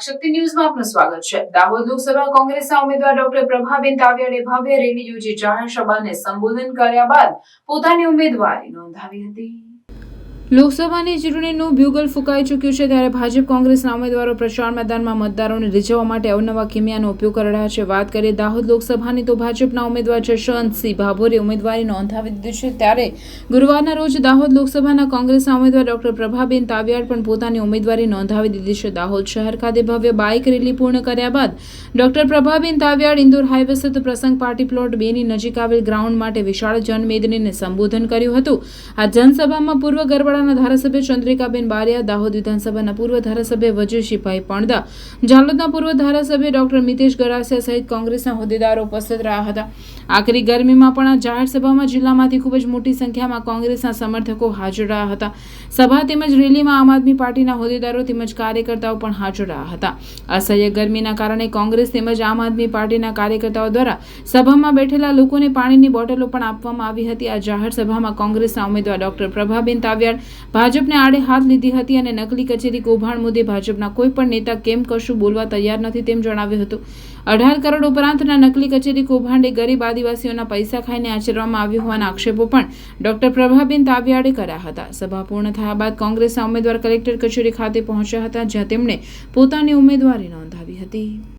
વાકશક્તિ ન્યૂઝમાં આપનું સ્વાગત છે। દાહોદ લોકસભા કોંગ્રેસના ઉમેદવાર ડોક્ટર પ્રભાબેન તાવિયાડે ભવ્ય રેલી યોજી જાહેર સભાને સંબોધન કર્યા બાદ પોતાની ઉમેદવારી નોંધાવી હતી। લોકસભાની ચૂંટણીનું બ્યુગલ ફૂંકાઈ ચૂક્યું છે, ત્યારે ભાજપ કોંગ્રેસના ઉમેદવારો પ્રચાર મેદાનમાં મતદારોને રીઝવવા માટે અવનવા કિમિયાનો ઉપયોગ કરી રહ્યા છે। વાત કરીએ દાહોદ લોકસભાની તો ભાજપના ઉમેદવાર જશવંતસિંહ ભાભોરે ઉમેદવારી નોંધાવી દીધી છે, ત્યારે ગુરુવારના રોજ દાહોદ લોકસભાના કોંગ્રેસના ઉમેદવાર ડોક્ટર પ્રભાબેન તાવિયાડ પણ પોતાની ઉમેદવારી નોંધાવી દીધી છે। દાહોદ શહેર ખાતે ભવ્ય બાઇક રેલી પૂર્ણ કર્યા બાદ ડોક્ટર પ્રભાબેન તાવિયાડ ઇન્દોર હાઈવે સ્થિત પ્રસંગ પાર્ટી પ્લોટ 2 ની નજીક આવેલ ગ્રાઉન્ડ માટે વિશાળ જનમેદનીને સંબોધન કર્યું હતું। આ જનસભામાં પૂર્વ ગરબડા ધારાસભ્ય ચંદ્રિકાબેન બારિયા, દાહોદ વિધાનસભાના પૂર્વ ધારાસભ્ય વજીરસિંહભાઈ પણદા, જાલોદના પૂર્વ ધારાસભ્ય ડોક્ટર મિતેશ ગરાસિયા સહિત કોંગ્રેસના હોદ્દેદારો ઉપસ્થિત રહ્યા હતા। આખરી ગરમીમાં પણ આ જાહેર સભામાં જિલ્લામાંથી ખૂબ જ મોટી સંખ્યામાં કોંગ્રેસના સમર્થકો હાજર રહ્યા હતા। સભા તેમજ રેલીમાં આમ આદમી પાર્ટીના હોદ્દેદારો તેમજ કાર્યકર્તાઓ પણ હાજર રહ્યા હતા। અસહ્ય ગરમીના કારણે કોંગ્રેસ તેમજ આમ આદમી પાર્ટીના કાર્યકર્તાઓ દ્વારા સભામાં બેઠેલા લોકોને પાણીની બોટલો પણ આપવામાં આવી હતી। આ જાહેર સભામાં કોંગ્રેસના ઉમેદવાર ડોક્ટર પ્રભાબેન તાવિયાડ ભાજપને આડે હાથ લીધી હતી અને નકલી કચેરી કૌભાંડ મુદ્દે ભાજપના કોઈ પણ નેતા કેમ કશું બોલવા તૈયાર નથી તેમ જણાવ્યું હતું। 18 કરોડ ઉપરાંતના નકલી કચેરી કૌભાંડે ગરીબ આદિવાસીઓના પૈસા ખાઈને આચરવામાં આવ્યું હોવાના આક્ષેપો પણ ડોક્ટર પ્રભાબેન તાવિયાડે કર્યા હતા। સભા પૂર્ણ થયા બાદ કોંગ્રેસના ઉમેદવાર કલેક્ટર કચેરી ખાતે પહોંચ્યા હતા, જ્યાં તેમણે પોતાની ઉમેદવારી નોંધાવી હતી।